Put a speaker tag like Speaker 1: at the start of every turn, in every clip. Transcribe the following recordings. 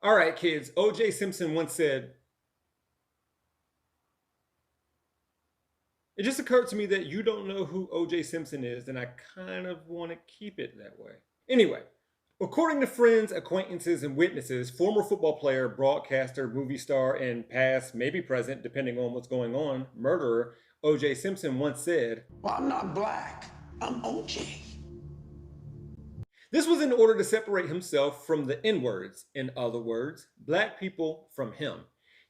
Speaker 1: All right, kids, O.J. Simpson once said, "It just occurred to me that you don't know who O.J. Simpson is, and I kind of want to keep it that way." Anyway, according to friends, acquaintances, and witnesses, former football player, broadcaster, movie star, and past, maybe present, depending on what's going on, murderer, O.J. Simpson once said,
Speaker 2: "Well, I'm not black. I'm OJ."
Speaker 1: This was in order to separate himself from the N-words, in other words, black people from him.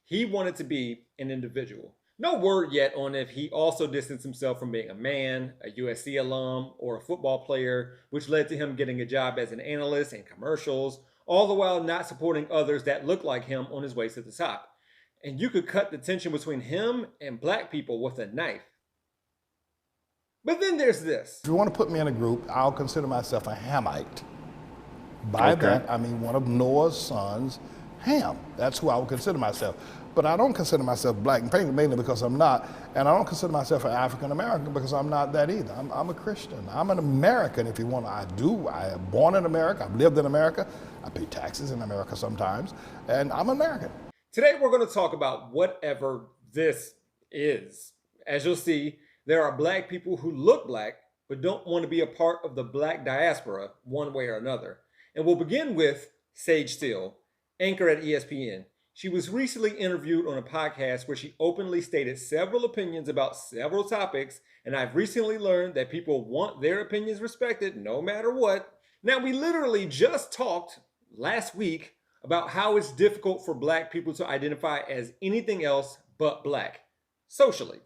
Speaker 1: He wanted to be an individual. No word yet on if he also distanced himself from being a man, a USC alum, or a football player, which led to him getting a job as an analyst in commercials, all the while not supporting others that looked like him on his way to the top. And you could cut the tension between him and black people with a knife. But then there's this.
Speaker 3: If you want to put me in a group, I'll consider myself a Hamite. By that, I mean one of Noah's sons, Ham. That's who I would consider myself. But I don't consider myself black and pink, mainly because I'm not. And I don't consider myself an African American because I'm not that either. I'm a Christian. I'm an American, if you want. I am born in America. I've lived in America. I pay taxes in America sometimes. And I'm American.
Speaker 1: Today, we're going to talk about whatever this is. As you'll see, there are black people who look black, but don't want to be a part of the black diaspora one way or another. And we'll begin with Sage Steele, anchor at ESPN. She was recently interviewed on a podcast where she openly stated several opinions about several topics, and I've recently learned that people want their opinions respected no matter what. Now, we literally just talked last week about how it's difficult for black people to identify as anything else but black, socially,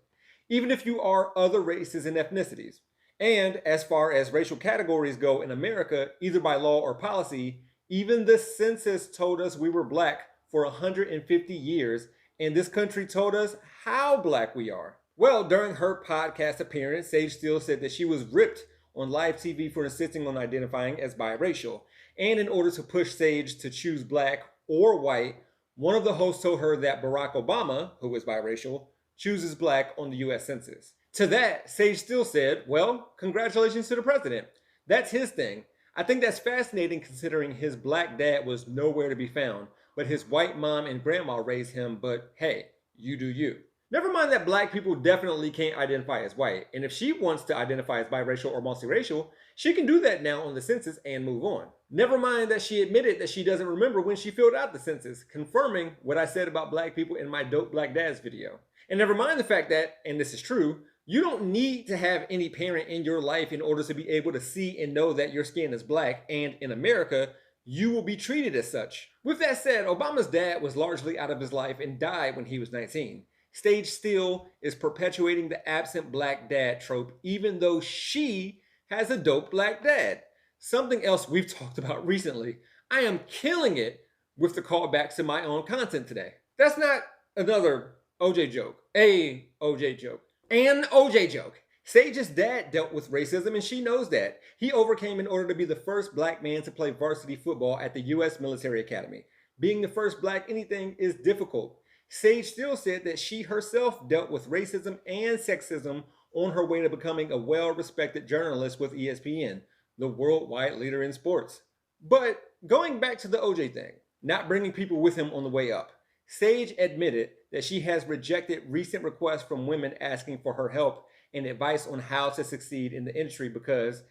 Speaker 1: even if you are other races and ethnicities. And as far as racial categories go in America, either by law or policy, even the census told us we were black for 150 years, and this country told us how black we are. Well, during her podcast appearance, Sage Steele said that she was ripped on live TV for insisting on identifying as biracial. And in order to push Sage to choose black or white, one of the hosts told her that Barack Obama, who is biracial, chooses black on the US Census. To that, Sage Steele said, "Well, congratulations to the president. That's his thing. I think that's fascinating considering his black dad was nowhere to be found, but his white mom and grandma raised him, but hey, you do you." Never mind that black people definitely can't identify as white, and if she wants to identify as biracial or multiracial, she can do that now on the census and move on. Never mind that she admitted that she doesn't remember when she filled out the census, confirming what I said about black people in my Dope Black Dads video. And never mind the fact that, and this is true, you don't need to have any parent in your life in order to be able to see and know that your skin is black, and in America, you will be treated as such. With that said, Obama's dad was largely out of his life and died when he was 19. Sage Steele is perpetuating the absent black dad trope, even though she has a dope black dad. Something else we've talked about recently. I am killing it with the callbacks to my own content today. That's not another OJ joke, a OJ joke. An OJ joke. Sage's dad dealt with racism and she knows that. He overcame in order to be the first black man to play varsity football at the US Military Academy. Being the first black anything is difficult. Sage Steele said that she herself dealt with racism and sexism on her way to becoming a well-respected journalist with ESPN, the worldwide leader in sports. But going back to the OJ thing, not bringing people with him on the way up, Sage admitted that she has rejected recent requests from women asking for her help and advice on how to succeed in the industry because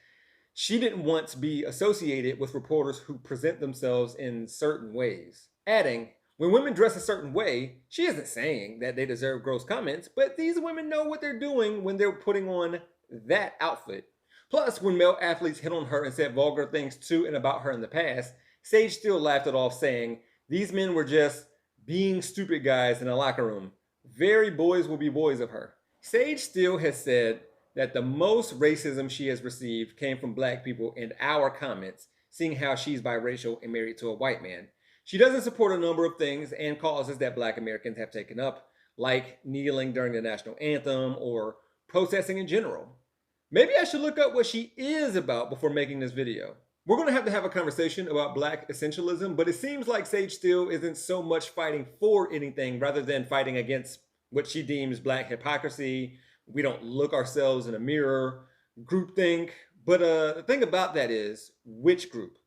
Speaker 1: she didn't want to be associated with reporters who present themselves in certain ways. Adding, when women dress a certain way, she isn't saying that they deserve gross comments, but these women know what they're doing when they're putting on that outfit. Plus, when male athletes hit on her and said vulgar things to and about her in the past, Sage Steele laughed it off saying, these men were just being stupid guys in a locker room. Very boys will be boys of her. Sage Steele has said that the most racism she has received came from black people in our comments, seeing how she's biracial and married to a white man. She doesn't support a number of things and causes that black Americans have taken up, like kneeling during the national anthem or protesting in general. Maybe I should look up what she is about before making this video. We're going to have a conversation about black essentialism, but it seems like Sage Steele isn't so much fighting for anything rather than fighting against what she deems black hypocrisy. We don't look ourselves in a mirror, groupthink. But the thing about that is, which group?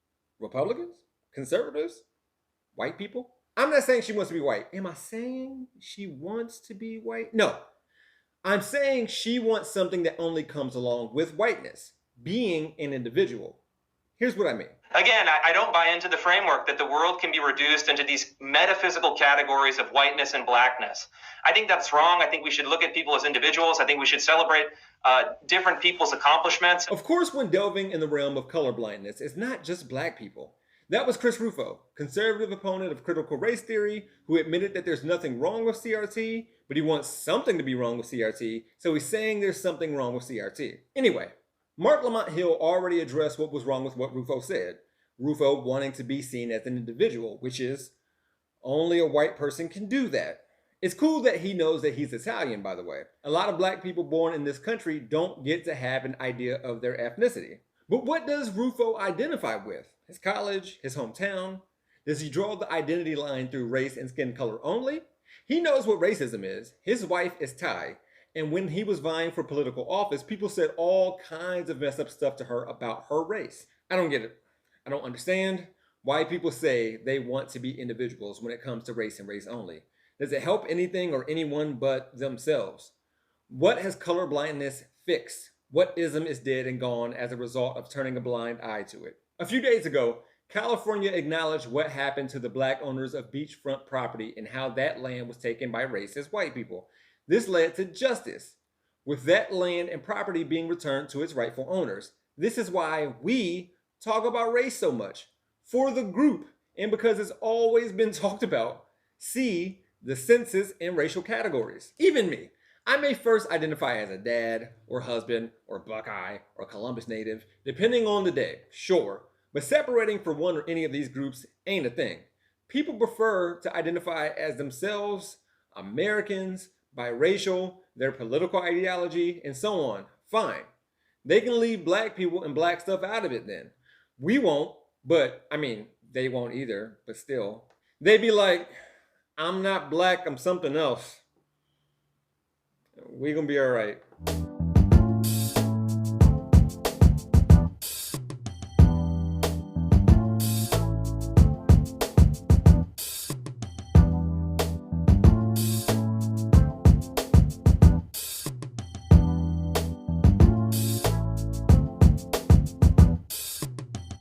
Speaker 1: Republicans? Conservatives? white people? I'm not saying she wants to be white. Am I saying she wants to be white? No. I'm saying she wants something that only comes along with whiteness, being an individual. Here's what I mean.
Speaker 4: Again, I don't buy into the framework that the world can be reduced into these metaphysical categories of whiteness and blackness. I think that's wrong. I think we should look at people as individuals. I think we should celebrate different people's accomplishments.
Speaker 1: Of course, when delving in the realm of colorblindness, it's not just black people. That was Chris Rufo, conservative opponent of critical race theory, who admitted that there's nothing wrong with CRT, but he wants something to be wrong with CRT, so he's saying there's something wrong with CRT. Anyway, Mark Lamont Hill already addressed what was wrong with what Rufo said. Rufo wanting to be seen as an individual, which is, only a white person can do that. It's cool that he knows that he's Italian, by the way. A lot of black people born in this country don't get to have an idea of their ethnicity. But what does Rufo identify with? His college, his hometown? Does he draw the identity line through race and skin color only? He knows what racism is. His wife is Thai. And when he was vying for political office, people said all kinds of messed up stuff to her about her race. I don't get it. I don't understand why people say they want to be individuals when it comes to race and race only. Does it help anything or anyone but themselves? What has colorblindness fixed? What ism is dead and gone as a result of turning a blind eye to it? A few days ago, California acknowledged what happened to the black owners of beachfront property and how that land was taken by racist white people. This led to justice, with that land and property being returned to its rightful owners. This is why we talk about race so much. For the group, and because it's always been talked about, see the census and racial categories. Even me. I may first identify as a dad, or husband, or Buckeye, or Columbus native, depending on the day, sure. But separating for one or any of these groups ain't a thing. People prefer to identify as themselves, Americans, biracial, their political ideology, and so on. Fine. They can leave black people and black stuff out of it then. We won't, but, they won't either, but still. They'd be like, I'm not black, I'm something else. We gonna be all right.